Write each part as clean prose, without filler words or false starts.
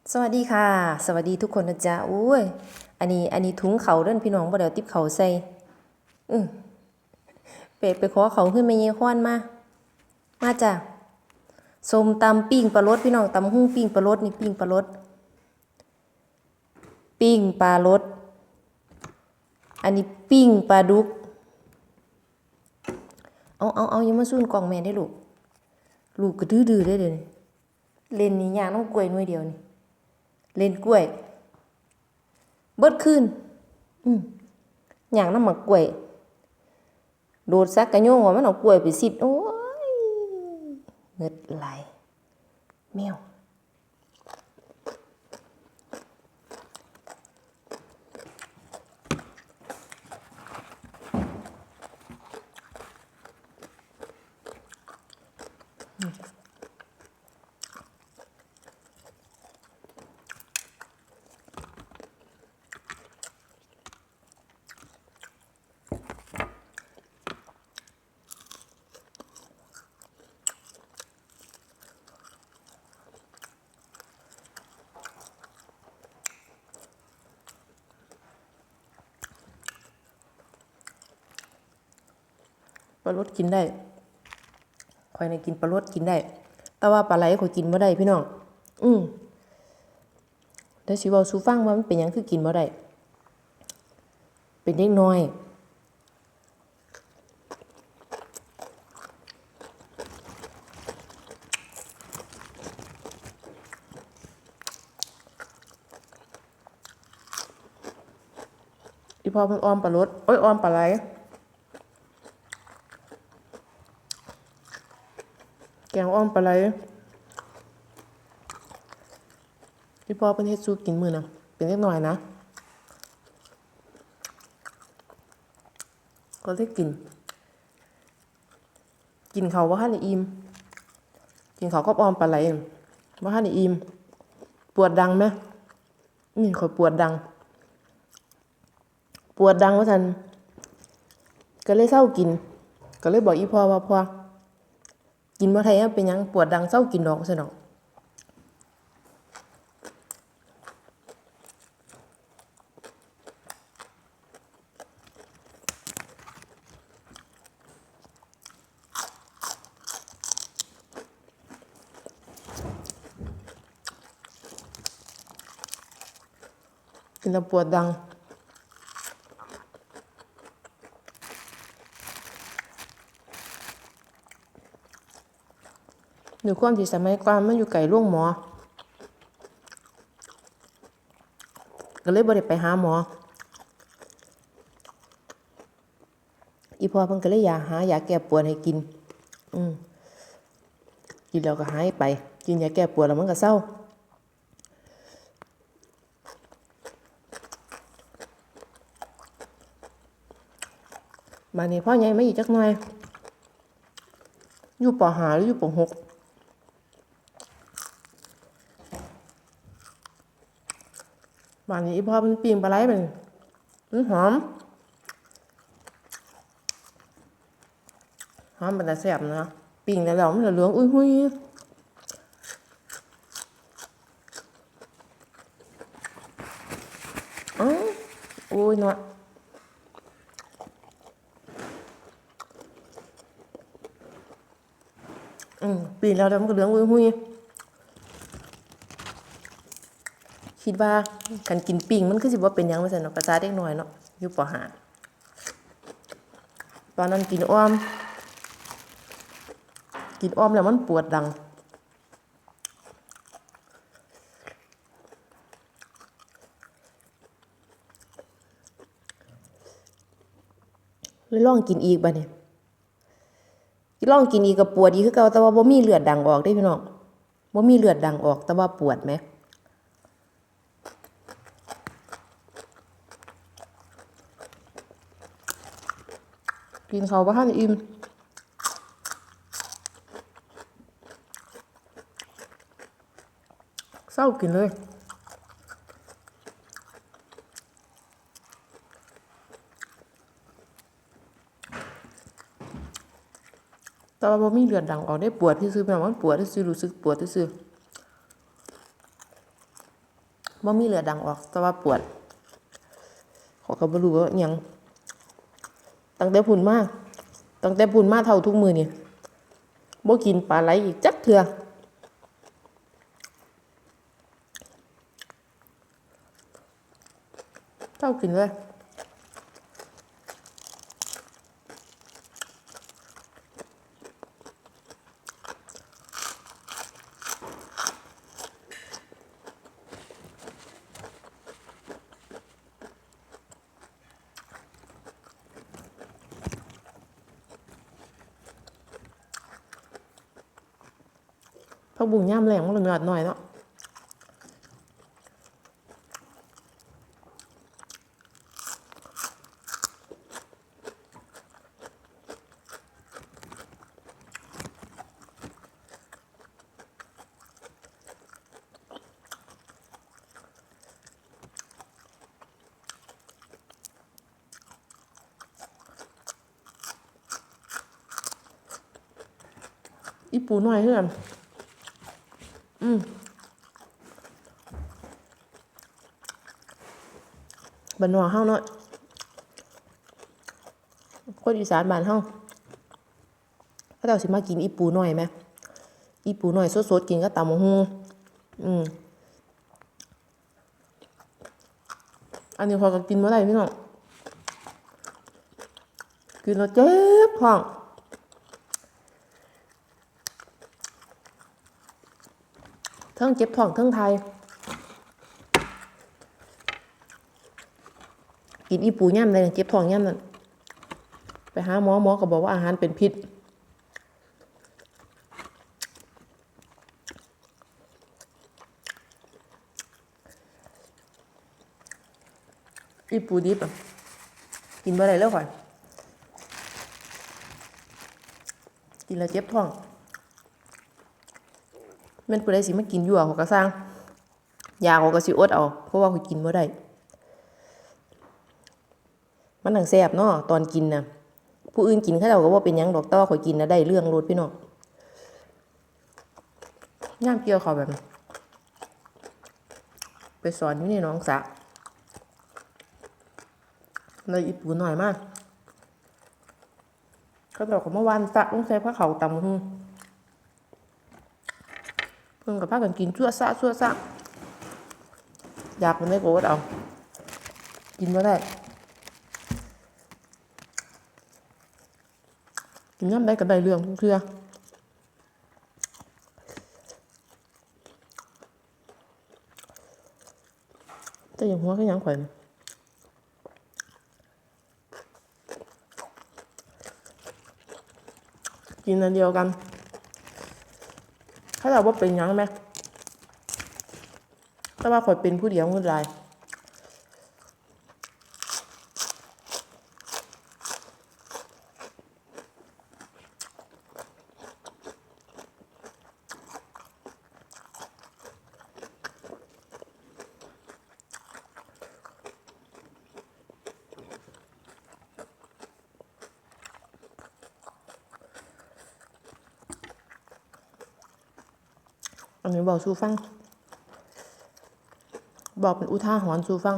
สวัสดีค่ะสวัสดีทุกคนนะจ๊ะอุ้ยอันนี้ถุงเขาเด้อนพี่น้องบ่ได้เอาติ๊บเขาใส่อือไปขอเขาขึ้นแม่ยายควานมาจ้ะส้มตำปิ้งปลารสพี่น้องตำหุ่งปิ้งปลารสนี่ปิ้งปลารสปิ้งปลารสอันนี้ปิ้งปลาดุกเอาอย่ามาซุ่นกล่องแม่ได้ลูกก็ดื้อๆได้เด้อนี่เล่นนี่ย่างน้ำกล้วยหน่วยเดียวนี่เล่นกล้วยเบิดคืนย่างน้ำหมักกล้วยโดดซักกะโยงว่ามันเอากล้วยไปสิโอ้ยเงิดไหลแมวปลารสกินได้ข่อยน่ะกินปลารสกินได้แต่ว่าปลาไหลข่อยกินบ่ได้พี่น้องเดี๋ยวสิเว้าสู่ฟังว่ามันเป็นหยังคือกินบ่ได้เป็นเด็กน้อยอีพ่อเพิ่นอ้อมปลารสอ้อมปลาไหลแกงอ้อมปลาไหลอีพ่อเพิ่นเฮ็ดสู่กินมื้อน่ะเป็นเด็กน้อยนะก็เลยกินข้าวบ่ทันได้อิ่มกินข้าวกับอ้อมปลาไหลบ่ทันได้อิ่มปวดดังไหมนี่ข่อยปวดดังว่าซั่นก็เลยเซากินก็เลยบอกอีพ่อว่าพ่อกินบ่ได้เป็นหยังปวดดังเซากินดอกซั่นดอกกินแล้วปวดดังด้วยความที่สมัยก่อนมันอยู่ไกลโรงหมอก็เลยบ่ได้ไปหาหมออีพ่อเพิ่นก็เลยหายาแก้ปวดให้กินกินแล้วก็หายไปกินยาแก้ปวดแล้วมันก็เศร้าบัดนี้พ่อใหญ่มาอีกจักหน่อยอยู่ป .5 หรืออยู่ป .6 บัดนี้อีพ่อเพิ่นปิ้งปลาไหลมันหอมเป็นตาแซ่บนะปิ้งแล้วมันเหลืองอุ้ยหุยโอ้ยเนาะปิ้งแล้วมันก็เหลืองอุ้ยหุยคิดว่าการกินปิ้งมันคือสิบ่เป็นหยังว่าซั่นเนาะภาษาเด็กน้อยเนาะอยู่ป .5 ตอนนั้นกินอ้อมแล้วมันปวดดังเลยลองกินอีกบัดนี้ลองกินอีกก็ปวดอีกคือเก่าแต่ว่าบ่มีเลือดดังออกเด้พี่น้องบ่มีเลือดดังออกแต่ว่าปวดไหมกินข้าวบ่ทันอิ่มเศร้ากินเลยแต่ว่าบ่มีเลือดดังออกได้ปวดซื่อๆแม่ว่ามันปวดซื่อรู้สึกปวดซื่อ บ่มีเลือดดังออกแต่ว่าปวดเขาก็บ่รู้ว่าหยังตั้งแต่พุ่นมาเท่าทุกมื้อนี่บ่กินปลาไหลอีกจักเทื่อเท่ากินเลยผักบุ้งย่ำแรงมันหยอดหน่อยเนาะอีปูหน่อยเพื่อนบ้านนอกเฮาเนาะคนอีสานบ้านเฮาเขาเจ้าสิมากินอีปูหน่อยไหมอีปูหน่อยสดๆกินก็ตำบักหุ่งอันนี้พอก็กินบ่ได้พี่น้องกินแล้วเจ็บท้องเทิงเจ็บท้องเทิงไทยกินอีปูย่ำเลยเจ็บท้องย่ำนั่นไปหาหมอก็บอกว่าอาหารเป็นพิษอีปูดิบกินบ่ได้แล้วข่อยกินแล้วเจ็บท้องแม่นผู้ใดสิมากินอยู่เขาก็สร้างยาเขาก็สิอดเอาเพราะว่าเขากินบ่ได้มันทั้งแซ่บเนาะตอนกินน่ะผู้อื่นกินเขาเจ้าก็บ่เป็นหยังดอกแต่ว่าข่อยกินน่ะได้เรื่องโลดพี่น้องย่างเกี่ยวเขาแบบไปสอนอยู่ในหนองสระเลยอีปูหน่อยมากเขาบอกว่าเมื่อวานสระต้องใช้ผ้าขาวตำเพิ่งกับผ้ากันกินชั่วซะอยากมันได้โกรธเอากินไม่ได้กินน้ำได้กับได้เรื่องทุกเทื่อแต่อย่างหัวก็ยังข่อยกินอันเดียวกันถ้าเราว่าเป็นยังไหมแต่ว่าข่อยเป็นผู้เดียวเงินลายอันนี้บอกสู่ฟังบอกเป็นอุทาหรณ์สู่ฟัง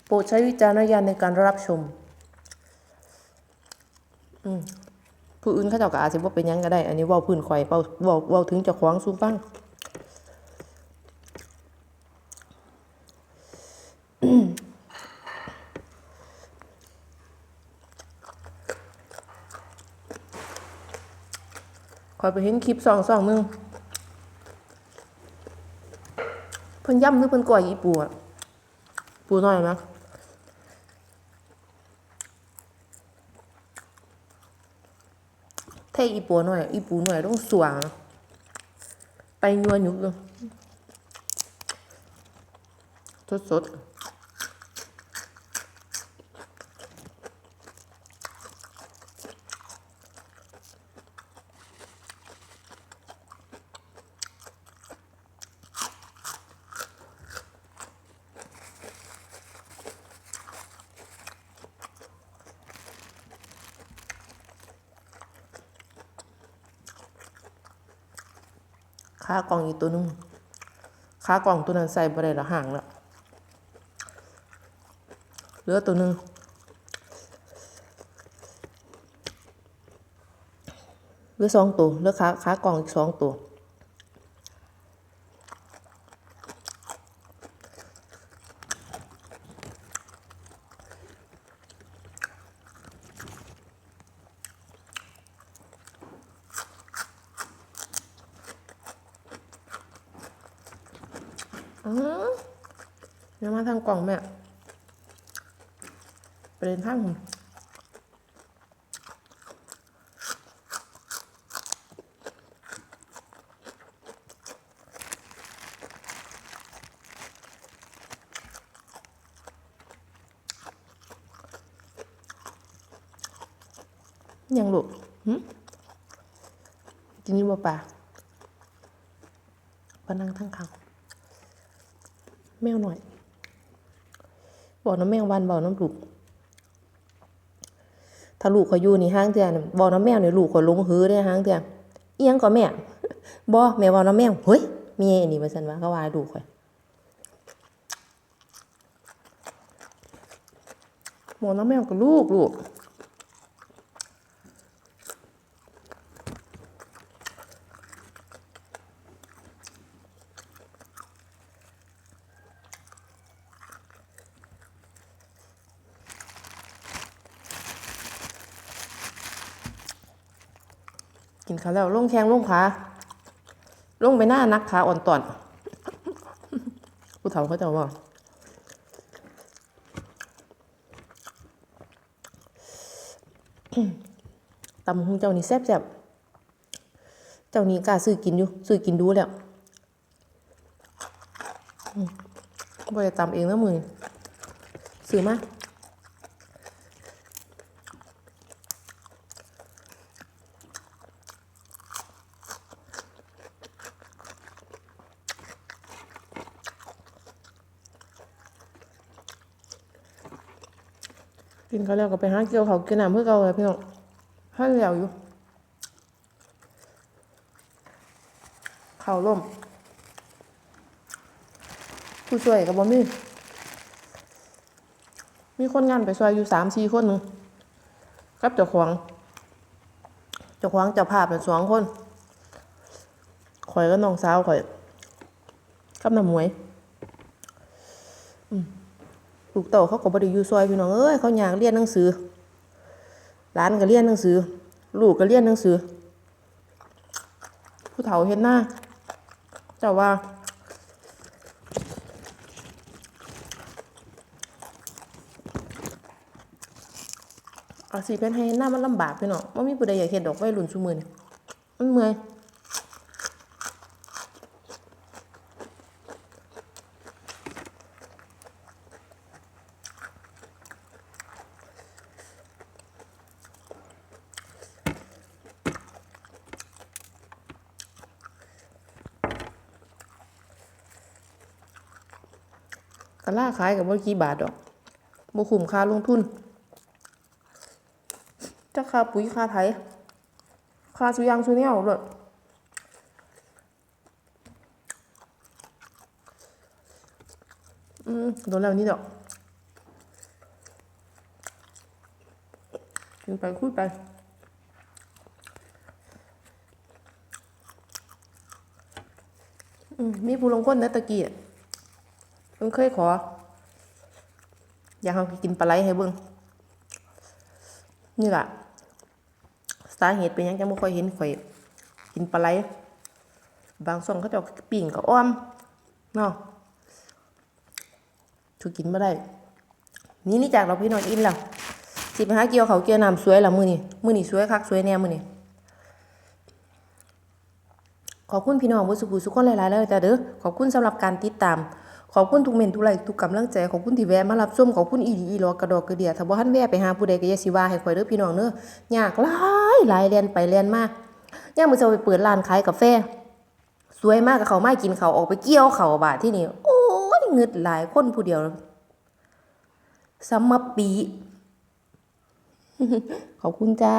โปรดใช้วิจารณญาณในการรับชมผู้อื่นเขาเจ้าก็อาจจะว่าเป็นยังก็ได้อันนี้เว้าพื้นข่อยเว้าถึงเจ้าของสู่ฟังข่อยไปเห็นคลิปสองนึงเพิ่นย่ำหรือเพิ่นก่อยอีปูอ่ะปูน้อยมั้ยเท่อีปูหน่อยต้องสว่างไปนัวหยุกเลยสด ขากล่องอีกตัวนึงขากล่องตัวนั้นใส่บ่ได้ละห่างแล้วเหลือตัวนึงเหลือ2ตัวเหลือขากล่องอีก2ตัวเดี๋ยวมาทางกล่องแม่ไปเดินทางยังลูกกินนี่บ่ปลาปนั่งทั้งข้างแมวหน่อยบอกน้ำแมววันบอกน้ำลูกถ้าลูกเขาอยู่นี่ห้างเถื่อนบอกน้ำแมวเนี่ยลูกเขาลงหื้อได้ห้างเถื่อนเอียงก็แม่บอกแม่บอกน้ำแมวเฮ้ยมีอันนี้มาสันว่าเขาว่าดูข่อยบอกน้ำแมวกับลูกกินข้าวแล้วลงแข้งลงขาลงไปหน้านักขาอ่อนตอนผู้เฒ่าเขาจะว่าตำหงเจ้านี่แซ่บเจ้านี่กล้าซื้อกินอยู่ซื้อกินดูแล้วบ่ได้ตำเองนะมือซื้อมากินข้าวแล้วก็ไปหาเกี่ยวเขากินน้ำเพื่อเก่าเลยพี่น้องให้เหลียวอยู่ข้าวล่มผู้ช่วยกับบ่มีคนงานไปช่วยอยู่3-4 คนนึงกับเจ้าของเจ้าภาพเป็น2 คนข่อยกับน้องสาวข่อยกับน้ำหมวยลูกเต่าเขาก็บ่ได้อยู่ซอยพี่น้องเอ้ยเขาอยากเรียนหนังสือหลานก็เรียนหนังสือลูกก็เรียนหนังสือผู้เฒ่าเฮ็ดหน้าเจ้าว่าอาชีพเป็นให้หน้ามันลำบากพี่น้องบ่มีผู้ใดอยากเฮ็ดดอกวัยรุ่นซุมื้อนี้มันเมื่อยกะลาขายก็บ่กี่บาทดอกบ่คุ้มค่าลงทุนจักค่าปุ๋ยค่าไถค่าซุอย่างซุแนวโลดโดนแล้วนี่ดอกกินไปคุยไปมีผู้ลงคนในตะกี้เพิ่นเคยขออยากให้กินปลาไหลให้เบิ่งนี่ล่ะสาเหตุเป็นหยังจังบ่ค่อยเห็นข่อยกินปลาไหลบางช่วงเขาเจ้าปิ้งก็อ้อมเนาะถูกกินบ่ได้นี่จากเราพี่น้องอิ่มแล้วสิไปหาเกี่ยวเขาวเกี่ยวน้ำสวยแล้วมื้อนี้สวยคักสวยแน่มื้อนี้ขอบคุณพี่น้องผู้สุขคนหลายๆเลยจ้ะเด้อขอบคุณสำหรับการติดตามขอบคุณทุกเมนทุกไลค์ทุกกำลังใจขอบคุณที่แวะมารับชมขอบคุณอีหลีอีหลอกระดอกกระเดียถ้าบ่ทันแวะไปหาผู้ใดก็อย่าสิว่าให้ข่อยเด้อพี่น้องเด้อยากหลายแล่นไปแล่นมายามมื้อเช้าไปเปิดร้านขายกาแฟสวยมากกับเขามากินเขาออกไปเกี่ยวเขาบาดที่นี่โอ้ยงึดหลายคนผู้เดียวซัมมะปีขอบคุณจ้า